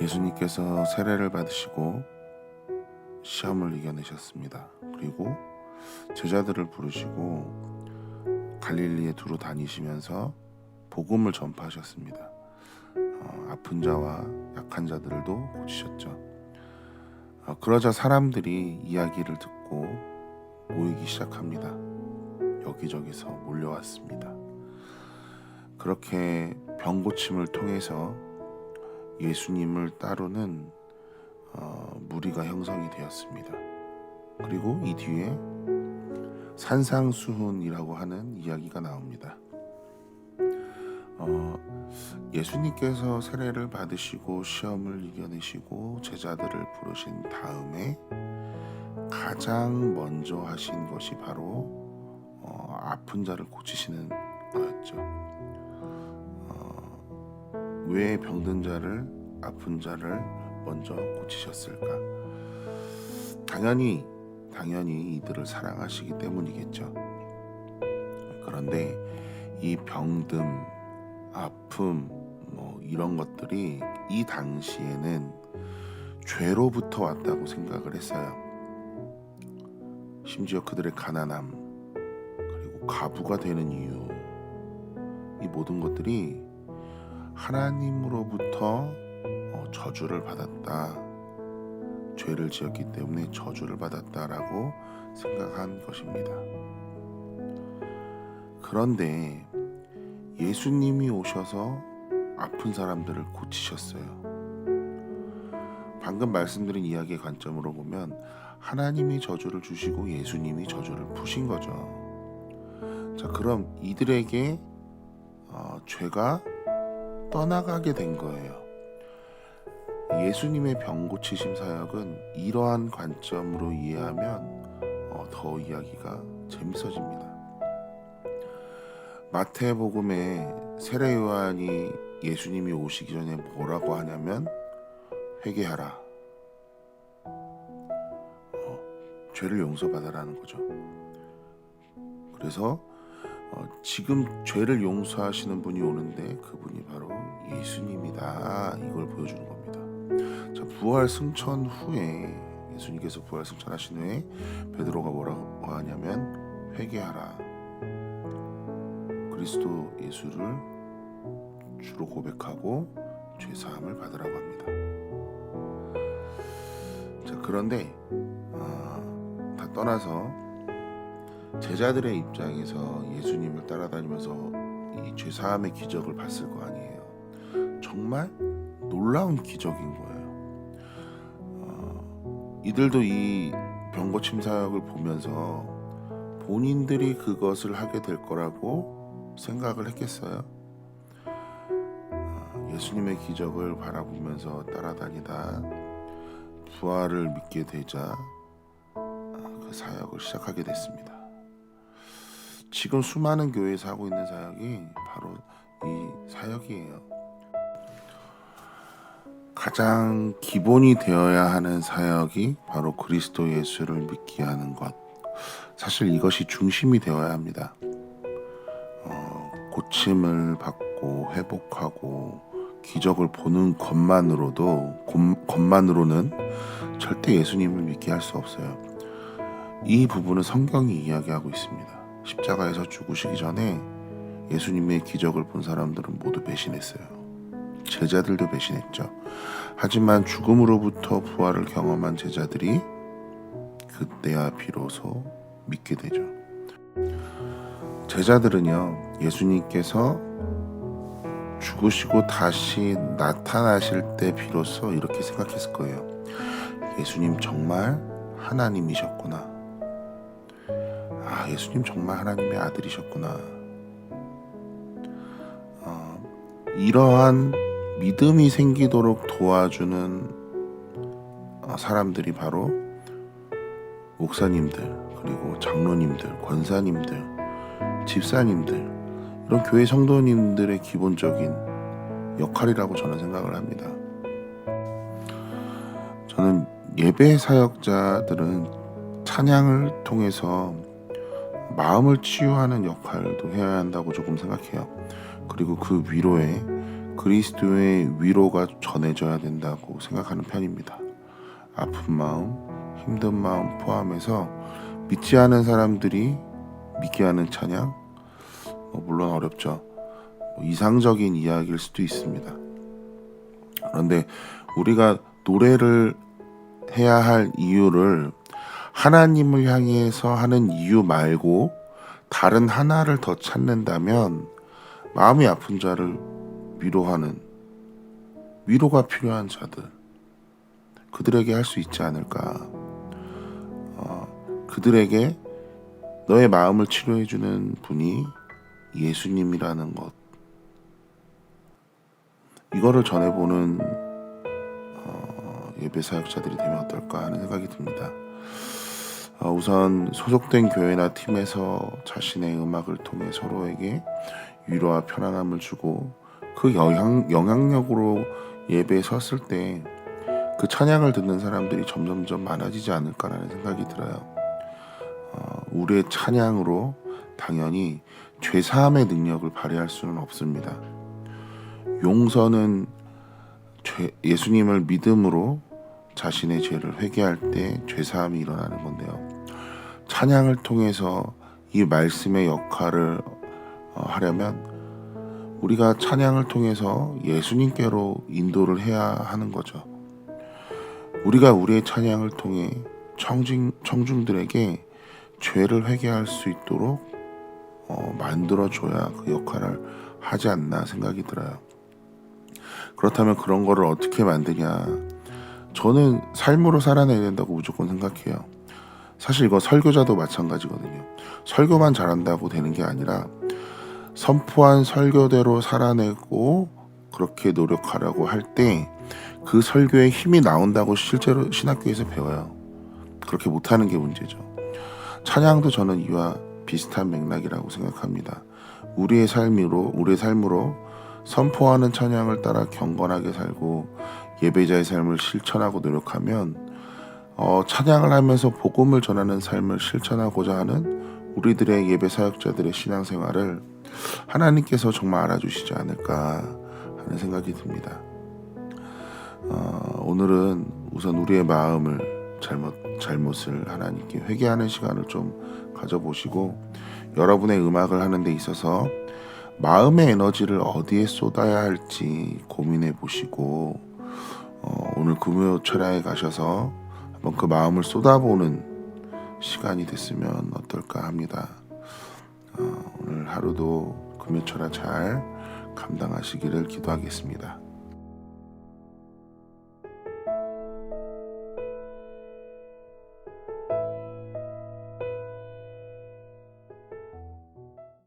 예수님께서 세례를 받으시고 시험을 이겨내셨습니다. 그리고 제자들을 부르시고 갈릴리에 두루 다니시면서 복음을 전파하셨습니다. 아픈 자와 약한 자들도 고치셨죠. 그러자 사람들이 이야기를 듣고 모이기 시작합니다. 여기저기서 몰려왔습니다. 그렇게 병고침을 통해서 예수님을 따르는 무리가 형성이 되었습니다. 그리고 이 뒤에 산상수훈이라고 하는 이야기가 나옵니다. 예수님께서 세례를 받으시고 시험을 이겨내시고 제자들을 부르신 다음에 가장 먼저 하신 것이 바로 아픈 자를 고치시는 거였죠. 왜 병든 자를, 아픈 자를 먼저 고치셨을까? 당연히 이들을 사랑하시기 때문이겠죠. 그런데 이 병듦, 아픔, 이런 것들이 이 당시에는 죄로부터 왔다고 생각을 했어요. 심지어 그들의 가난함, 그리고 과부가 되는 이유, 이 모든 것들이 하나님으로부터 저주를 받았다, 죄를 지었기 때문에 저주를 받았다라고 생각한 것입니다. 그런데 예수님이 오셔서 아픈 사람들을 고치셨어요. 방금 말씀드린 이야기의 관점으로 보면 하나님이 저주를 주시고 예수님이 저주를 푸신 거죠. 자, 그럼 이들에게 죄가 떠나가게 된 거예요. 예수님의 병 고치심 사역은 이러한 관점으로 이해하면 더 이야기가 재밌어집니다. 마태복음에 세례 요한이 예수님이 오시기 전에 뭐라고 하냐면 회개하라, 죄를 용서받아라는 거죠. 그래서 지금 죄를 용서하시는 분이 오는데 그분이 바로 예수님이다, 이걸 보여주는 겁니다. 자, 부활 승천 후에 예수님께서 부활 승천하신 후에 베드로가 뭐라고 하냐면 회개하라, 그리스도 예수를 주로 고백하고 죄사함을 받으라고 합니다. 자, 그런데 다 떠나서 제자들의 입장에서 예수님을 따라다니면서 이 죄사함의 기적을 봤을 거 아니에요. 정말 놀라운 기적인 거예요. 이들도 이 병고침 사역을 보면서 본인들이 그것을 하게 될 거라고 생각을 했겠어요? 예수님의 기적을 바라보면서 따라다니다 부활을 믿게 되자 그 사역을 시작하게 됐습니다. 지금 수많은 교회에서 하고 있는 사역이 바로 이 사역이에요. 가장 기본이 되어야 하는 사역이 바로 그리스도 예수를 믿게 하는 것. 사실 이것이 중심이 되어야 합니다. 고침을 받고 회복하고 기적을 보는 것만으로는 절대 예수님을 믿게 할 수 없어요. 이 부분은 성경이 이야기하고 있습니다. 십자가에서 죽으시기 전에 예수님의 기적을 본 사람들은 모두 배신했어요. 제자들도 배신했죠. 하지만 죽음으로부터 부활을 경험한 제자들이 그때야 비로소 믿게 되죠. 제자들은요, 예수님께서 죽으시고 다시 나타나실 때 비로소 이렇게 생각했을 거예요. 예수님 정말 하나님이셨구나. 예수님 정말 하나님의 아들이셨구나. 이러한 믿음이 생기도록 도와주는 사람들이 바로 목사님들, 그리고 장로님들, 권사님들, 집사님들, 이런 교회 성도님들의 기본적인 역할이라고 저는 생각을 합니다. 저는 예배 사역자들은 찬양을 통해서 마음을 치유하는 역할도 해야 한다고 조금 생각해요. 그리고 그 위로에 그리스도의 위로가 전해져야 된다고 생각하는 편입니다. 아픈 마음, 힘든 마음 포함해서 믿지 않은 사람들이 믿게 하는 찬양, 물론 어렵죠. 이상적인 이야기일 수도 있습니다. 그런데 우리가 노래를 해야 할 이유를 하나님을 향해서 하는 이유 말고 다른 하나를 더 찾는다면 마음이 아픈 자를 위로하는, 위로가 필요한 자들, 그들에게 할 수 있지 않을까. 그들에게 너의 마음을 치료해주는 분이 예수님이라는 것, 이거를 전해보는 예배 사역자들이 되면 어떨까 하는 생각이 듭니다. 우선 소속된 교회나 팀에서 자신의 음악을 통해 서로에게 위로와 편안함을 주고 그 영향력으로 예배에 섰을 때 그 찬양을 듣는 사람들이 점점점 많아지지 않을까라는 생각이 들어요. 우리의 찬양으로 당연히 죄사함의 능력을 발휘할 수는 없습니다. 용서는 예수님을 믿음으로 자신의 죄를 회개할 때 죄사함이 일어나는 건데요. 찬양을 통해서 이 말씀의 역할을 하려면 우리가 찬양을 통해서 예수님께로 인도를 해야 하는 거죠. 우리가 우리의 찬양을 통해 청중들에게 죄를 회개할 수 있도록 만들어줘야 그 역할을 하지 않나 생각이 들어요. 그렇다면 그런 거를 어떻게 만드냐? 저는 삶으로 살아내야 된다고 무조건 생각해요. 사실 이거 설교자도 마찬가지거든요. 설교만 잘한다고 되는 게 아니라 선포한 설교대로 살아내고 그렇게 노력하라고 할 때 그 설교에 힘이 나온다고 실제로 신학교에서 배워요. 그렇게 못하는 게 문제죠. 찬양도 저는 이와 비슷한 맥락이라고 생각합니다. 우리의 삶으로 선포하는 찬양을 따라 경건하게 살고 예배자의 삶을 실천하고 노력하면 찬양을 하면서 복음을 전하는 삶을 실천하고자 하는 우리들의 예배 사역자들의 신앙생활을 하나님께서 정말 알아주시지 않을까 하는 생각이 듭니다. 오늘은 우선 우리의 마음을 잘못을 하나님께 회개하는 시간을 좀 가져보시고 여러분의 음악을 하는 데 있어서 마음의 에너지를 어디에 쏟아야 할지 고민해 보시고 오늘 금요 철야에 가셔서 한번 그 마음을 쏟아보는 시간이 됐으면 어떨까 합니다. 오늘 하루도 금요 철야 잘 감당하시기를 기도하겠습니다.